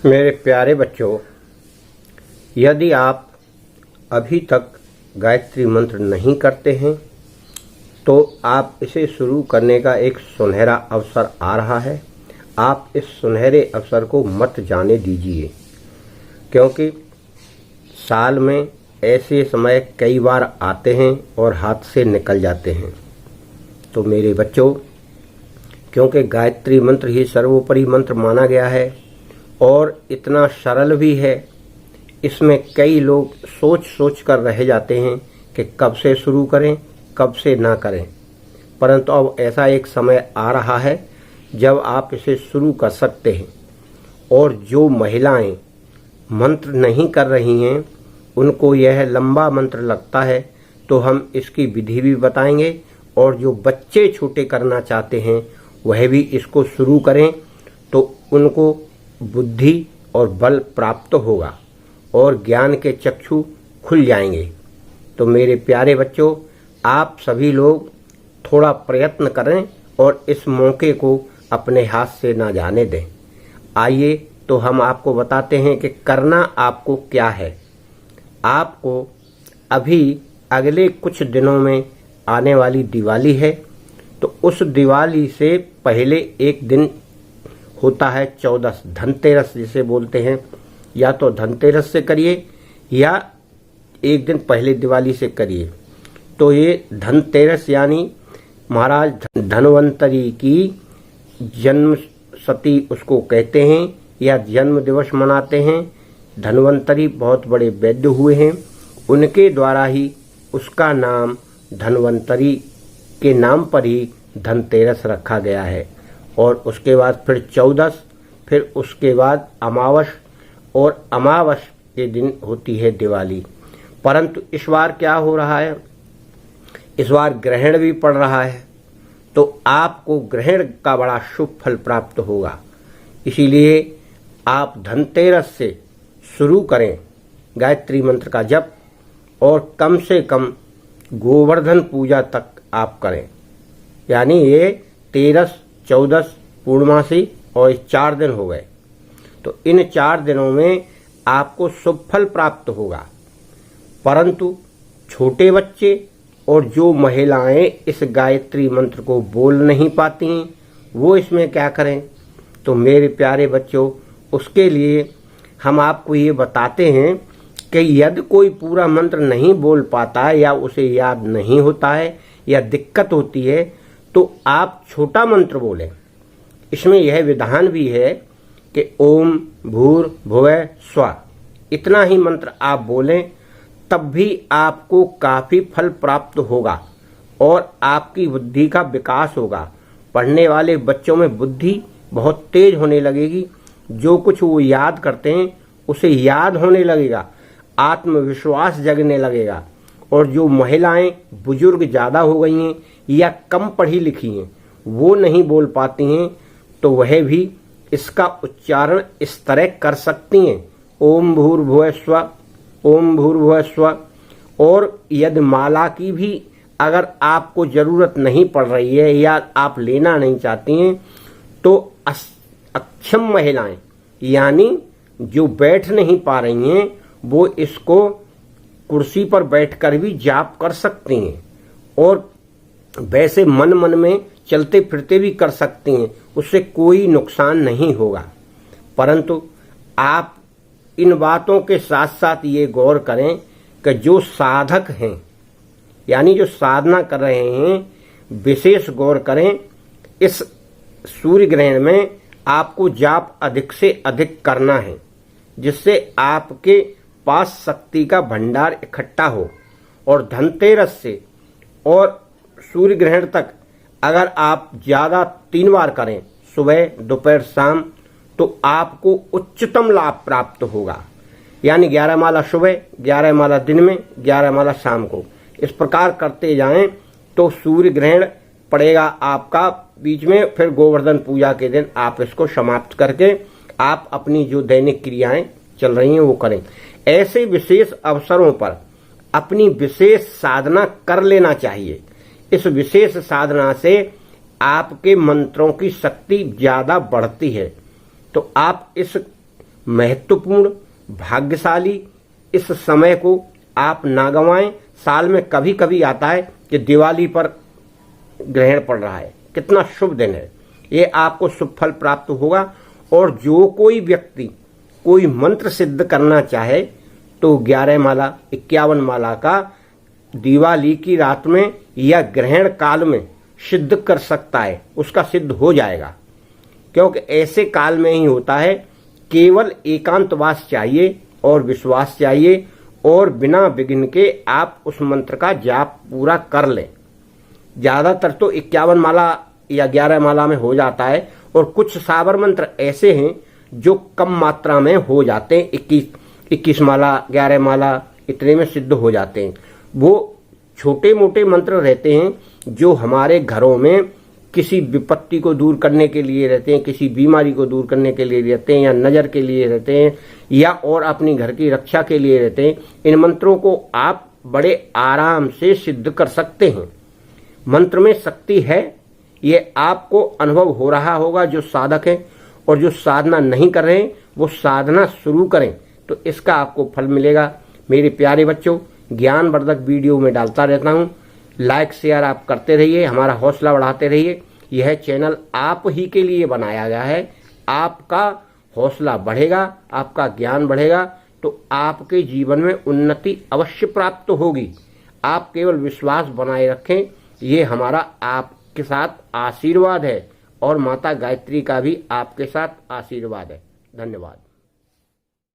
मेरे प्यारे बच्चों, यदि आप अभी तक गायत्री मंत्र नहीं करते हैं तो आप इसे शुरू करने का एक सुनहरा अवसर आ रहा है। आप इस सुनहरे अवसर को मत जाने दीजिए, क्योंकि साल में ऐसे समय कई बार आते हैं और हाथ से निकल जाते हैं। तो मेरे बच्चों, क्योंकि गायत्री मंत्र ही सर्वोपरि मंत्र माना गया है और इतना सरल भी है, इसमें कई लोग सोच सोच कर रह जाते हैं कि कब से शुरू करें, कब से ना करें। परंतु अब ऐसा एक समय आ रहा है जब आप इसे शुरू कर सकते हैं। और जो महिलाएं मंत्र नहीं कर रही हैं, उनको यह लंबा मंत्र लगता है, तो हम इसकी विधि भी बताएंगे। और जो बच्चे छोटे करना चाहते हैं वह भी इसको शुरू करें, तो उनको बुद्धि और बल प्राप्त होगा और ज्ञान के चक्षु खुल जाएंगे। तो मेरे प्यारे बच्चों, आप सभी लोग थोड़ा प्रयत्न करें और इस मौके को अपने हाथ से ना जाने दें। आइए तो हम आपको बताते हैं कि करना आपको क्या है। आपको अभी अगले कुछ दिनों में आने वाली दिवाली है, तो उस दिवाली से पहले एक दिन होता है 14, धनतेरस जिसे बोलते हैं। या तो धनतेरस से करिए या एक दिन पहले दिवाली से करिए। तो ये धनतेरस यानी महाराज धन्वंतरी की जन्म शती उसको कहते हैं, या जन्म दिवस मनाते हैं। धन्वंतरी बहुत बड़े वैद्य हुए हैं, उनके द्वारा ही उसका नाम धन्वंतरी के नाम पर ही धनतेरस रखा गया है। और उसके बाद फिर 14, फिर उसके बाद अमावस, और अमावस के दिन होती है दिवाली। परंतु इस बार क्या हो रहा है, इस बार ग्रहण भी पड़ रहा है, तो आपको ग्रहण का बड़ा शुभ फल प्राप्त होगा। इसीलिए आप धनतेरस से शुरू करें गायत्री मंत्र का जप, और कम से कम गोवर्धन पूजा तक आप करें। यानी ये 13, 14 पूर्णमासी और 4 दिन हो गए, तो इन 4 दिनों में आपको शुभ फल प्राप्त होगा। परंतु छोटे बच्चे और जो महिलाएं इस गायत्री मंत्र को बोल नहीं पाती हैं, वो इसमें क्या करें। तो मेरे प्यारे बच्चों, उसके लिए हम आपको ये बताते हैं कि यदि कोई पूरा मंत्र नहीं बोल पाता है, या उसे याद नहीं होता है, या दिक्कत होती है, तो आप छोटा मंत्र बोलें। इसमें यह विधान भी है कि ओम भूर्भुवः स्वः, इतना ही मंत्र आप बोलें, तब भी आपको काफी फल प्राप्त होगा और आपकी बुद्धि का विकास होगा। पढ़ने वाले बच्चों में बुद्धि बहुत तेज होने लगेगी, जो कुछ वो याद करते हैं उसे याद होने लगेगा, आत्मविश्वास जगने लगेगा। और जो महिलाएं बुजुर्ग ज्यादा हो गई हैं या कम पढ़ी लिखी हैं, वो नहीं बोल पाती हैं, तो वह भी इसका उच्चारण इस तरह कर सकती हैं, ओम भूर्भुवः स्वः, ओम भूर्भुवः स्वः। और यदि माला की भी अगर आपको जरूरत नहीं पड़ रही है या आप लेना नहीं चाहती हैं, तो अक्षम महिलाएं यानी जो बैठ नहीं पा रही हैं, वो इसको कुर्सी पर बैठकर भी जाप कर सकती हैं, और वैसे मन मन में चलते फिरते भी कर सकती हैं, उससे कोई नुकसान नहीं होगा। परंतु आप इन बातों के साथ साथ ये गौर करें कि जो साधक हैं, यानी जो साधना कर रहे हैं, विशेष गौर करें। इस सूर्य ग्रहण में आपको जाप अधिक से अधिक करना है, जिससे आपके पास शक्ति का भंडार इकट्ठा हो। और धनतेरस से और सूर्य ग्रहण तक अगर आप ज्यादा 3 बार करें, सुबह, दोपहर, शाम, तो आपको उच्चतम लाभ प्राप्त होगा। यानी 11 माला सुबह, 11 माला दिन में, 11 माला शाम को, इस प्रकार करते जाएं तो सूर्य ग्रहण पड़ेगा आपका बीच में। फिर गोवर्धन पूजा के दिन आप इसको समाप्त करके आप अपनी जो दैनिक क्रियाएं चल रही हैं वो करें। ऐसे विशेष अवसरों पर अपनी विशेष साधना कर लेना चाहिए। इस विशेष साधना से आपके मंत्रों की शक्ति ज्यादा बढ़ती है। तो आप इस महत्वपूर्ण, भाग्यशाली इस समय को आप ना गंवाएं। साल में कभी कभी आता है कि दिवाली पर ग्रहण पड़ रहा है, कितना शुभ दिन है, ये आपको शुभ फल प्राप्त होगा। और जो कोई व्यक्ति कोई मंत्र सिद्ध करना चाहे तो 11 माला 51 माला का दिवाली की रात में या ग्रहण काल में सिद्ध कर सकता है, उसका सिद्ध हो जाएगा। क्योंकि ऐसे काल में ही होता है, केवल एकांतवास चाहिए और विश्वास चाहिए और बिना विघ्न के आप उस मंत्र का जाप पूरा कर लें। ज्यादातर तो 51 माला या 11 माला में हो जाता है और कुछ साबर मंत्र ऐसे हैं जो कम मात्रा में हो जाते हैं, 21 माला 11 माला इतने में सिद्ध हो जाते हैं। वो छोटे मोटे मंत्र रहते हैं जो हमारे घरों में किसी विपत्ति को दूर करने के लिए रहते हैं, किसी बीमारी को दूर करने के लिए रहते हैं, या नजर के लिए रहते हैं, या और अपनी घर की रक्षा के लिए रहते हैं। इन मंत्रों को आप बड़े आराम से सिद्ध कर सकते हैं। मंत्र में शक्ति है, ये आपको अनुभव हो रहा होगा। जो साधक हैं और जो साधना नहीं कर रहे हैं वो साधना शुरू करें तो इसका आपको फल मिलेगा। मेरे प्यारे बच्चों, ज्ञानवर्धक वीडियो में डालता रहता हूं, लाइक शेयर आप करते रहिए, हमारा हौसला बढ़ाते रहिए। यह चैनल आप ही के लिए बनाया गया है। आपका हौसला बढ़ेगा, आपका ज्ञान बढ़ेगा तो आपके जीवन में उन्नति अवश्य प्राप्त होगी। आप केवल विश्वास बनाए रखें, ये हमारा आपके साथ आशीर्वाद है और माता गायत्री का भी आपके साथ आशीर्वाद है। धन्यवाद।